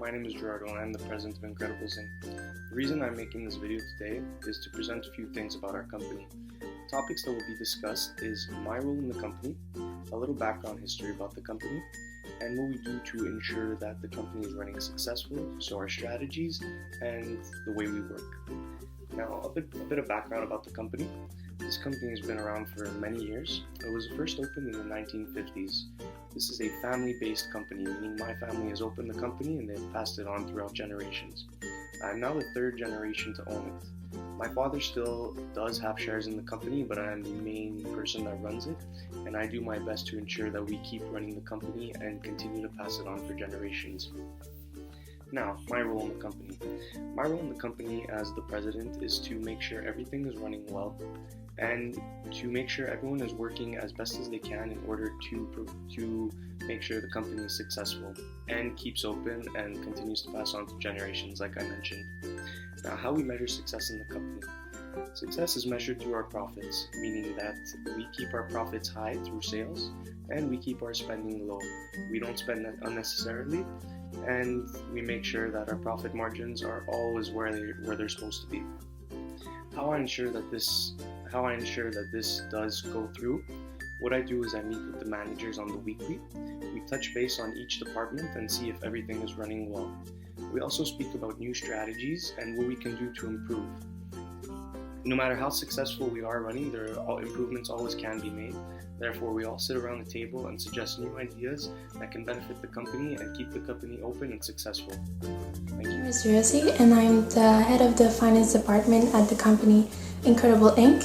my name is Gerardo and I'm the president of Incredible Zina. The reason I'm making this video today is to present a few things about our company. Topics that will be discussed is my role in the company, a little background history about the company, and what we do to ensure that the company is running successfully, so our strategies and the way we work. Now, a bit of background about the company. This company has been around for many years. It was first opened in the 1950s. This is a family-based company, meaning my family has opened the company and they've passed it on throughout generations. I'm now the third generation to own it. My father still does have shares in the company, but I am the main person that runs it, and I do my best to ensure that we keep running the company and continue to pass it on for generations. Now, my role in the company. My role in the company as the president is to make sure everything is running well and to make sure everyone is working as best as they can in order to make sure the company is successful and keeps open and continues to pass on to generations, like I mentioned. Now, how we measure success in the company. Success is measured through our profits, meaning that we keep our profits high through sales and we keep our spending low. We don't spend unnecessarily, and we make sure that our profit margins are always where they're supposed to be. How I ensure that this does go through, what I do is I meet with the managers on the weekly. We touch base on each department and see if everything is running well. We also speak about new strategies and what we can do to improve. No matter how successful we are running, improvements always can be made. Therefore, we all sit around the table and suggest new ideas that can benefit the company and keep the company open and successful. Thank you. My name is Rosie, and I'm the head of the finance department at the company Incredible Inc.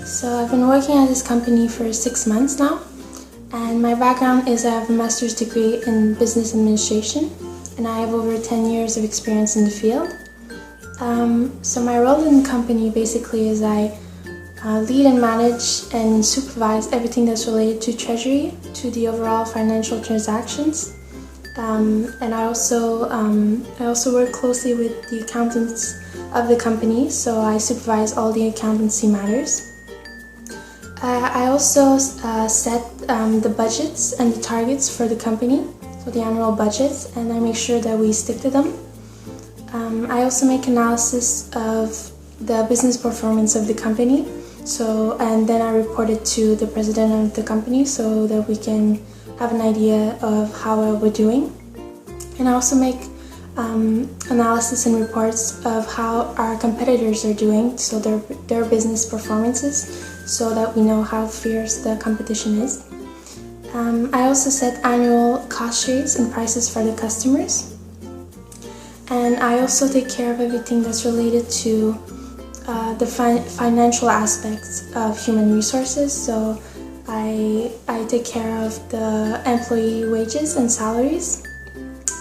So I've been working at this company for 6 months now, and my background is I have a master's degree in business administration, and I have over 10 years of experience in the field. So my role in the company basically is I lead and manage and supervise everything that's related to treasury, to the overall financial transactions. And I also work closely with the accountants of the company, so I supervise all the accountancy matters. I also set the budgets and the targets for the company, so the annual budgets, and I make sure that we stick to them. I also make analysis of the business performance of the company, and then I report it to the president of the company so that we can have an idea of how well we're doing. And I also make analysis and reports of how our competitors are doing, so their business performances, so that we know how fierce the competition is. I also set annual cost rates and prices for the customers. And I also take care of everything that's related to the financial aspects of human resources. So I take care of the employee wages and salaries,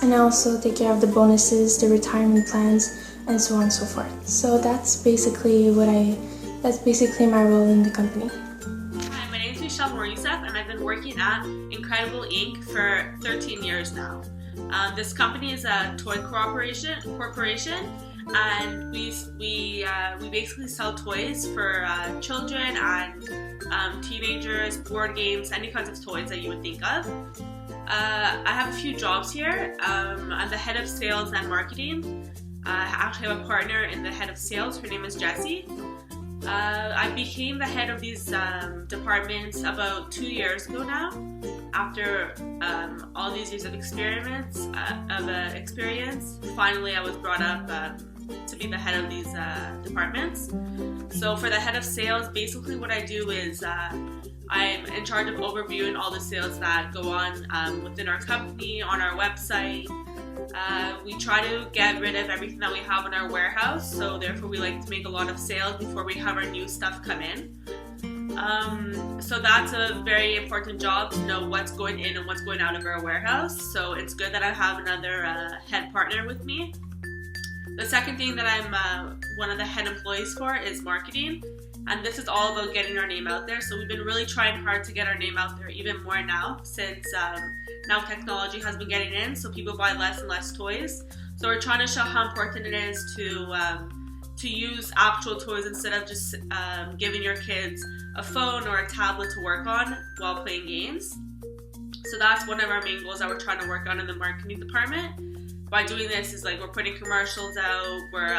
and I also take care of the bonuses, the retirement plans, and so on and so forth. So that's basically my role in the company. Hi, my name is Suissa, and I've been working at Incredible Inc. for 13 years now. This company is a toy corporation, and we basically sell toys for children and teenagers, board games, any kinds of toys that you would think of. I have a few jobs here. I'm the head of sales and marketing. I actually have a partner in the head of sales. Her name is Jessie. I became the head of these departments about 2 years ago now, after all these years of experience. Finally, I was brought up to be the head of these departments. So for the head of sales, basically what I do is I'm in charge of overviewing all the sales that go on within our company, on our website. We try to get rid of everything that we have in our warehouse, so therefore we like to make a lot of sales before we have our new stuff come in. So that's a very important job, to know what's going in and what's going out of our warehouse. So it's good that I have another head partner with me. The second thing that I'm one of the head employees for is marketing. And this is all about getting our name out there. So we've been really trying hard to get our name out there even more now, since now technology has been getting in, so people buy less and less toys. So we're trying to show how important it is to use actual toys instead of just giving your kids a phone or a tablet to work on while playing games. So that's one of our main goals that we're trying to work on in the marketing department. by doing this is like we're putting commercials out, we're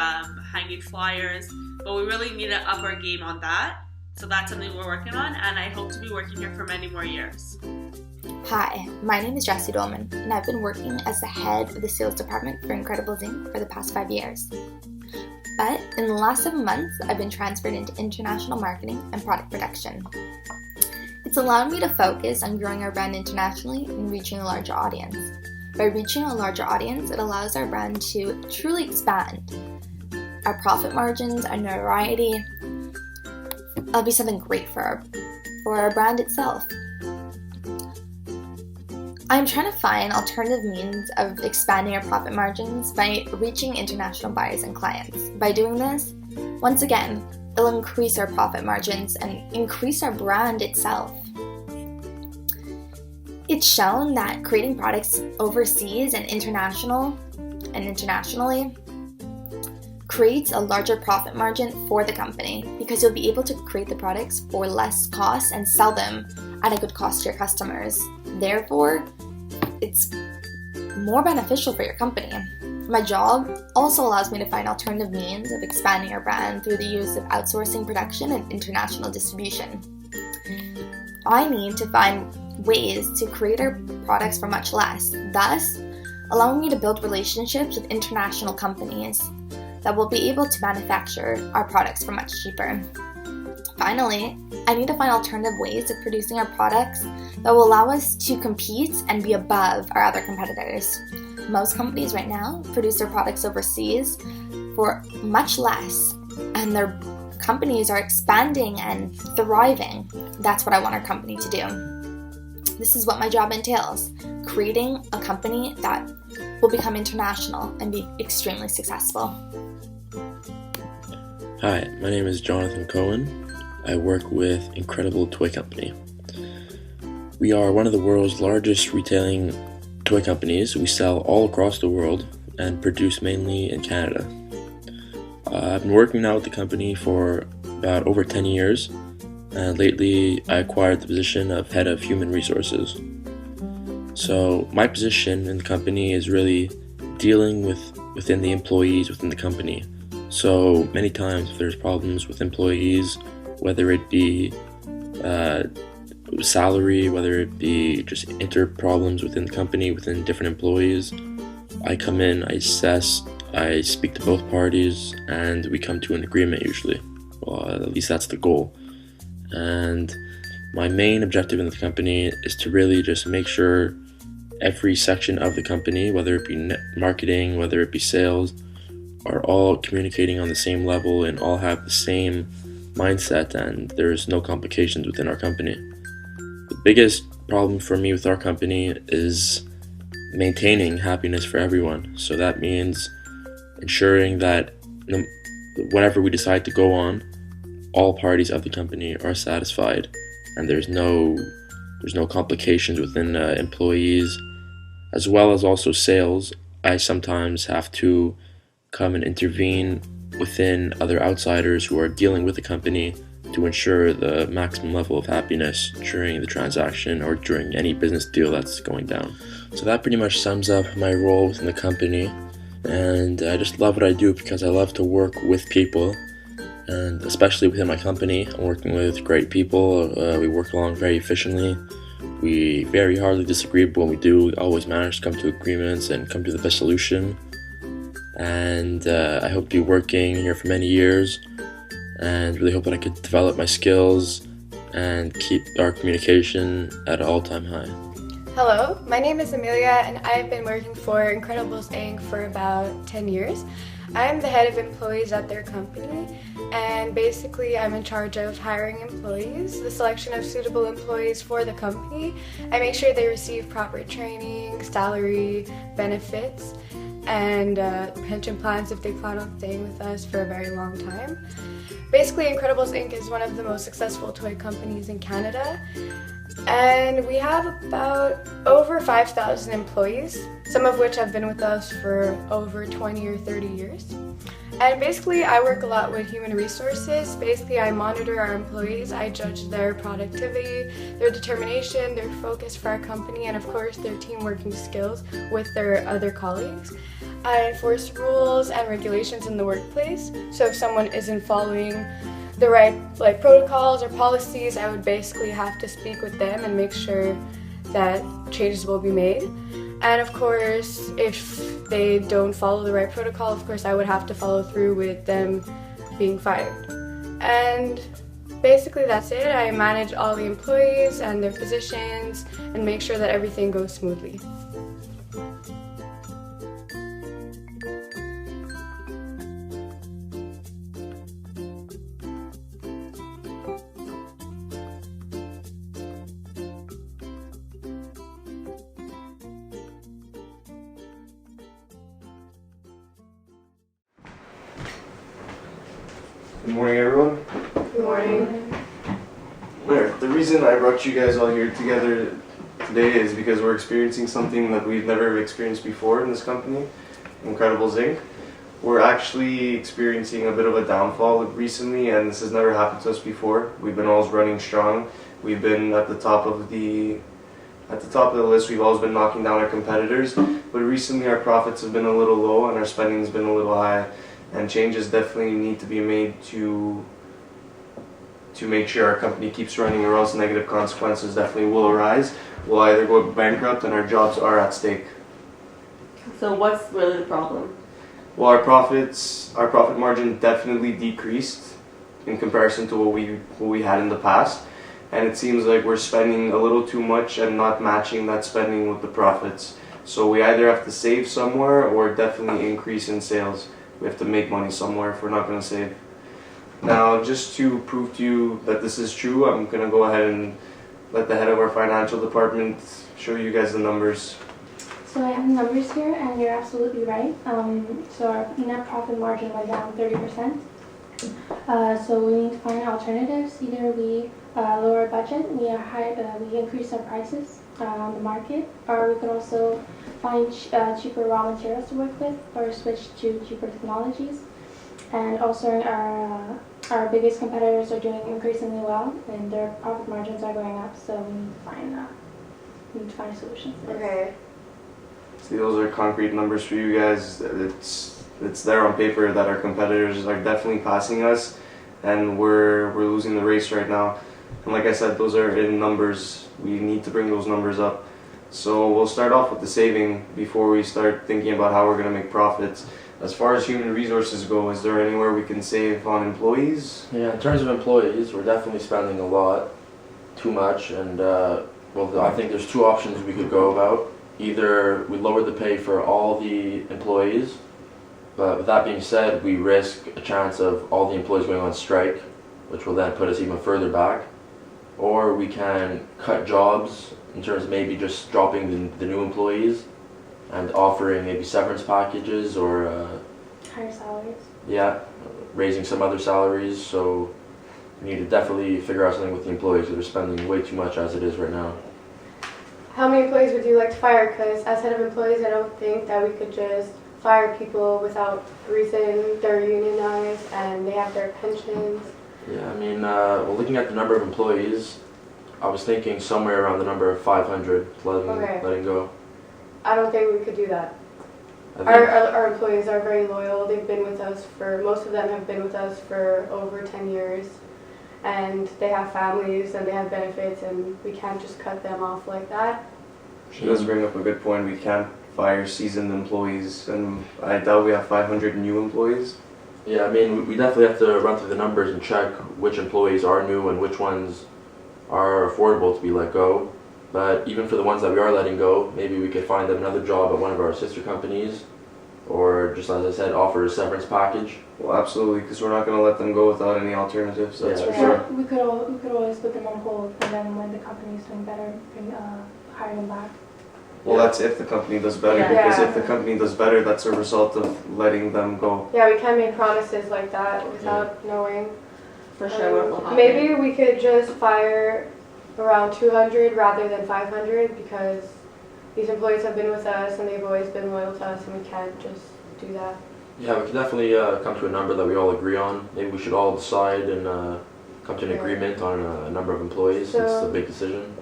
hanging flyers, but we really need to up our game on that. So that's something we're working on, and I hope to be working here for many more years. Hi, my name is Jessie Dolman, and I've been working as the head of the sales department for Incredibles Inc. for the past 5 years. But in the last 7 months, I've been transferred into international marketing and product production. It's allowed me to focus on growing our brand internationally and reaching a larger audience. By reaching a larger audience, it allows our brand to truly expand. Our profit margins, our notoriety, it'll be something great for our brand itself. I'm trying to find alternative means of expanding our profit margins by reaching international buyers and clients. By doing this, once again, it'll increase our profit margins and increase our brand itself. It's shown that creating products overseas and internationally creates a larger profit margin for the company because you'll be able to create the products for less cost and sell them at a good cost to your customers. Therefore, it's more beneficial for your company. My job also allows me to find alternative means of expanding our brand through the use of outsourcing production and international distribution. I need to find ways to create our products for much less, thus allowing me to build relationships with international companies that will be able to manufacture our products for much cheaper. Finally, I need to find alternative ways of producing our products that will allow us to compete and be above our other competitors. Most companies right now produce their products overseas for much less, and their companies are expanding and thriving. That's what I want our company to do. This is what my job entails, creating a company that will become international and be extremely successful. Hi, my name is Jonathan Cohen. I work with Incredible Toy Company. We are one of the world's largest retailing toy companies. We sell all across the world and produce mainly in Canada. I've been working now with the company for about over 10 years, and lately I acquired the position of head of human resources. So my position in the company is really dealing within the employees within the company. So many times if there's problems with employees, whether it be salary, whether it be just problems within the company, within different employees, I come in, I assess, I speak to both parties, and we come to an agreement usually. Well, at least that's the goal. And my main objective in the company is to really just make sure every section of the company, whether it be marketing, whether it be sales, are all communicating on the same level and all have the same mindset, and there's no complications within our company. The biggest problem for me with our company is maintaining happiness for everyone. So that means ensuring that whenever we decide to go on, all parties of the company are satisfied and there's no complications within employees, as well as also sales. I sometimes have to come and intervene within other outsiders who are dealing with the company to ensure the maximum level of happiness during the transaction or during any business deal that's going down. So that pretty much sums up my role within the company, and I just love what I do because I love to work with people, and especially within my company, I'm working with great people. We work along very efficiently. We very hardly disagree, but when we do, we always manage to come to agreements and come to the best solution. And I hope to be working here for many years, and really hope that I could develop my skills and keep our communication at an all-time high. Hello, my name is Amelia, and I've been working for Incredibles Inc. for about 10 years. I'm the head of employees at their company, and basically I'm in charge of hiring employees, the selection of suitable employees for the company. I make sure they receive proper training, salary, benefits, and pension plans if they plan on staying with us for a very long time. Basically, Incredibles Inc. is one of the most successful toy companies in Canada, and we have about over 5,000 employees, some of which have been with us for over 20 or 30 years. And basically, I work a lot with human resources. Basically, I monitor our employees. I judge their productivity, their determination, their focus for our company, and of course, their team working skills with their other colleagues. I enforce rules and regulations in the workplace. So if someone isn't following the right protocols or policies, I would basically have to speak with them and make sure that changes will be made. And of course, if they don't follow the right protocol, of course I would have to follow through with them being fired. And basically that's it. I manage all the employees and their positions and make sure that everything goes smoothly. Good morning, everyone. Good morning. The reason I brought you guys all here together today is because we're experiencing something that we've never experienced before in this company, Incredibles Inc. We're actually experiencing a bit of a downfall recently, and this has never happened to us before. We've been always running strong. We've been at the top of the list. We've always been knocking down our competitors, but recently our profits have been a little low and our spending has been a little high. And changes definitely need to be made to make sure our company keeps running, or else negative consequences definitely will arise. We'll either go bankrupt and our jobs are at stake. So what's really the problem? Well, our profit margin definitely decreased in comparison to what we had in the past, and it seems like we're spending a little too much and not matching that spending with the profits. So we either have to save somewhere or definitely increase in sales. We have to make money somewhere if we're not going to save. Now, just to prove to you that this is true, I'm going to go ahead and let the head of our financial department show you guys the numbers. So I have the numbers here, and you're absolutely right. So our net profit margin went down 30%. So we need to find alternatives. Either we lower our budget, we increase our prices on the market, or we could also find cheaper raw materials to work with, or switch to cheaper technologies. And also our biggest competitors are doing increasingly well, and their profit margins are going up. So we need to find solutions. Okay. See, those are concrete numbers for you guys. It's there on paper that our competitors are definitely passing us, and we're losing the race right now. And like I said, those are in numbers. We need to bring those numbers up. So we'll start off with the saving before we start thinking about how we're going to make profits. As far as human resources go, is there anywhere we can save on employees? Yeah, in terms of employees, we're definitely spending a lot, too much, and well, I think there's two options we could go about. Either we lower the pay for all the employees, but with that being said, we risk a chance of all the employees going on strike, which will then put us even further back. Or we can cut jobs in terms of maybe just dropping the new employees and offering maybe severance packages or Higher salaries. yeah, raising some other salaries. So we need to definitely figure out something with the employees because they're spending way too much as it is right now. How many employees would you like to fire? Because as head of employees, I don't think that we could just fire people without reason. They're unionized and they have their pensions. Yeah, I mean, well, looking at the number of employees, I was thinking somewhere around the number of 500 letting go. I don't think we could do that. I think, Our employees are very loyal. They've been with us most of them have been with us for over 10 years. And they have families and they have benefits, and we can't just cut them off like that. She does bring up a good point. We can't fire seasoned employees, and I doubt we have 500 new employees. yeah, I mean, we definitely have to run through the numbers and check which employees are new and which ones are affordable to be let go. But even for the ones that we are letting go, maybe we could find them another job at one of our sister companies, or just as I said, offer a severance package. Well, absolutely, because we're not going to let them go without any alternatives, that's Yeah. for sure. We could always put them on hold, and then when the company is doing better, hire them back. Well, that's if the company does better, Yeah. because Yeah. if the company does better, that's a result of letting them go. Yeah, we can't make promises like that without knowing. For sure, what will happen. Maybe we could just fire around 200 rather than 500, because these employees have been with us and they've always been loyal to us, and we can't just do that. Yeah, we can definitely come to a number that we all agree on. Maybe we should all decide and come to an agreement on a number of employees. Since it's a big decision.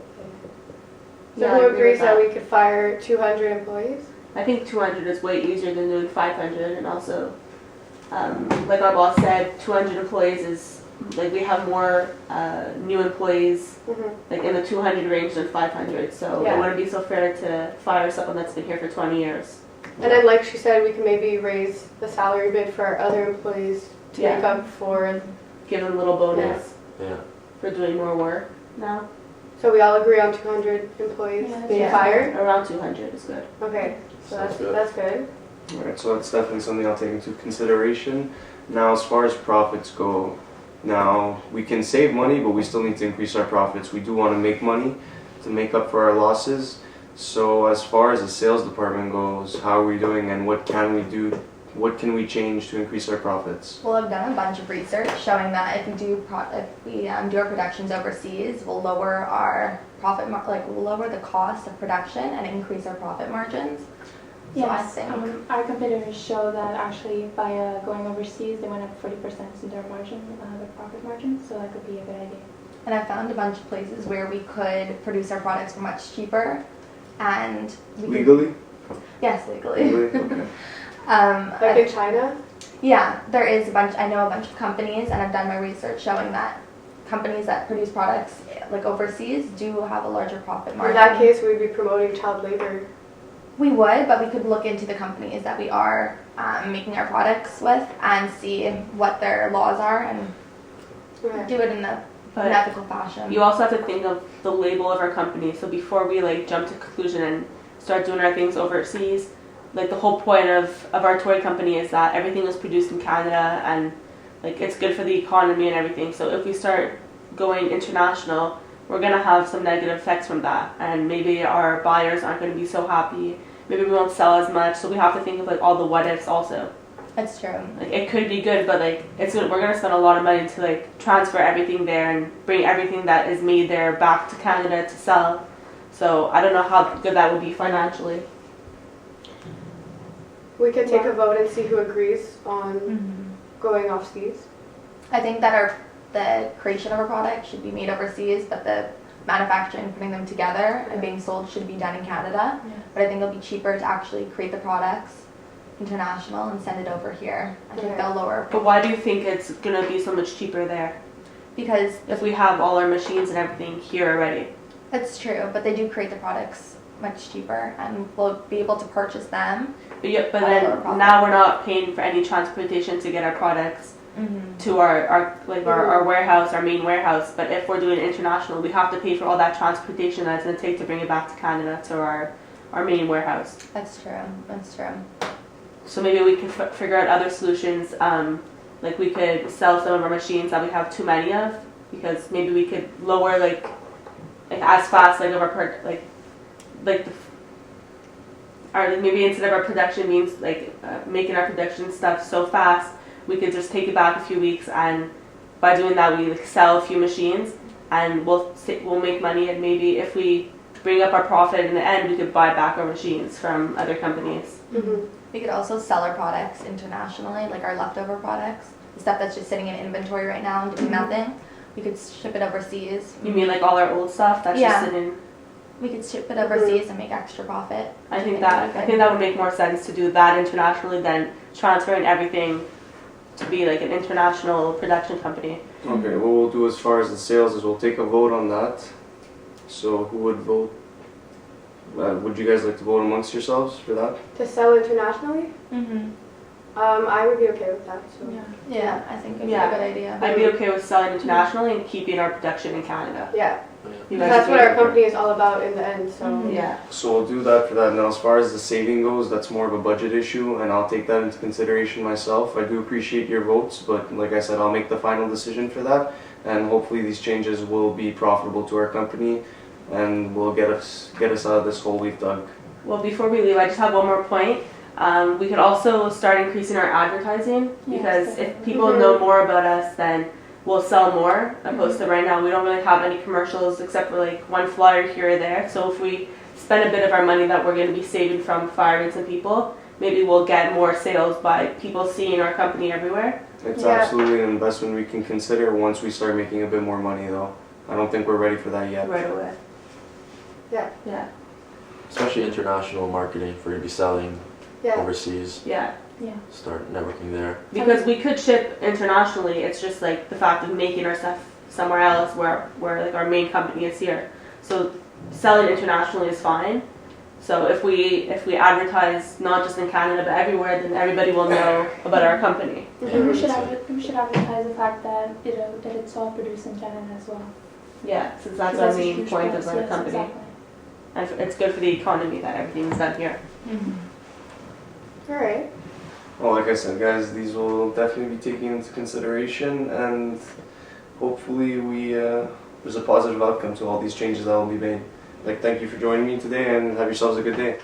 So who agrees that we could fire 200 employees? I think 200 is way easier than doing 500, and also, like our boss said, 200 employees is, like, we have more new employees, like in the 200 range than 500, so it wouldn't be so fair to fire someone that's been here for 20 years. And then, like she said, we can maybe raise the salary bit for our other employees to make up for... Give them a little bonus for doing more work now. So we all agree on 200 employees being fired? Around 200 is good. Okay, so that's good. Alright, so that's definitely something I'll take into consideration. Now, as far as profits go, now we can save money, but we still need to increase our profits. We do want to make money to make up for our losses. So as far as the sales department goes, how are we doing and what can we do? What can we change to increase our profits? Well, I've done a bunch of research showing that if we do our productions overseas, we'll lower our profit, we'll lower the cost of production and increase our profit margins. Yes, so I think our competitors show that actually by going overseas, they went up 40% in their margin, their profit margin. So that could be a good idea. And I found a bunch of places where we could produce our products for much cheaper, and Legally? Yes, legally. Okay. Like in China? Yeah, there is a bunch. I know a bunch of companies, and I've done my research showing that companies that produce products like overseas do have a larger profit margin. In that case, we'd be promoting child labor. We would, but we could look into the companies that we are making our products with and see what their laws are and do it in an ethical fashion. You also have to think of the label of our company. So before we jump to conclusion and start doing our things overseas, like the whole point of our toy company is that everything is produced in Canada and it's good for the economy and everything. So if we start going international, we're going to have some negative effects from that, and maybe our buyers aren't going to be so happy. Maybe we won't sell as much, so we have to think of all the what ifs also. That's true. It could be good, but it's good. We're going to spend a lot of money to transfer everything there and bring everything that is made there back to Canada to sell. So I don't know how good that would be financially. We could take a vote and see who agrees on going overseas. I think that the creation of a product should be made overseas, but the manufacturing, putting them together and being sold should be done in Canada. Yeah. But I think it'll be cheaper to actually create the products international and send it over here. I think they'll lower. But why do you think it's going to be so much cheaper there? Because if we have all our machines and everything here already. That's true, but they do create the products much cheaper and we'll be able to purchase them. But then now we're not paying for any transportation to get our products to our warehouse, our main warehouse. But if we're doing international, we have to pay for all that transportation that it's going to take to bring it back to Canada to our main warehouse. That's true. That's true. So maybe we can figure out other solutions. Like we could sell some of our machines that we have too many of, because maybe we could lower as fast maybe instead of our production means making our production stuff so fast, we could just take it back a few weeks, and by doing that we sell a few machines and we'll make money, and maybe if we bring up our profit in the end, we could buy back our machines from other companies. We could also sell our products internationally, like our leftover products, the stuff that's just sitting in inventory right now and doing nothing. We could ship it overseas. You mean all our old stuff that's just sitting? We could ship it overseas and make extra profit. I think that would make more sense to do that internationally than transferring everything to be an international production company. Okay, what we'll do as far as the sales is we'll take a vote on that. So who would vote? Would you guys like to vote amongst yourselves for that? To sell internationally? I would be okay with that. So. Yeah, I think it'd be a good idea. I'd be okay with selling internationally and keeping our production in Canada. Yeah. That's what our company is all about in the end. So So we'll do that for that. Now, as far as the saving goes, that's more of a budget issue, and I'll take that into consideration myself. I do appreciate your votes, but like I said, I'll make the final decision for that, and hopefully these changes will be profitable to our company and will get us out of this hole we've dug. Well, before we leave, I just have one more point. We could also start increasing our advertising, because if people know more about us, then we'll sell more, opposed to right now we don't really have any commercials except for one flyer here or there. So if we spend a bit of our money that we're going to be saving from firing some people, maybe we'll get more sales by people seeing our company everywhere. It's Yeah. absolutely an investment we can consider once we start making a bit more money, though. I don't think we're ready for that yet. Right away. Yeah. Yeah. Especially international marketing for you to be selling Yeah. overseas. Yeah. Start networking there. Because we could ship internationally, it's just like the fact of making our stuff somewhere else where like our main company is here. So selling internationally is fine. So if we advertise not just in Canada but everywhere, then everybody will know about our company. And we should advertise the fact that that it's all produced in Canada as well. Yeah, since that's Because our a main huge point plus, of our yes, company. Exactly. And it's good for the economy that everything's done here. All right. Well, like I said, guys, these will definitely be taken into consideration, and hopefully there's a positive outcome to all these changes that will be made. Like, thank you for joining me today, and have yourselves a good day.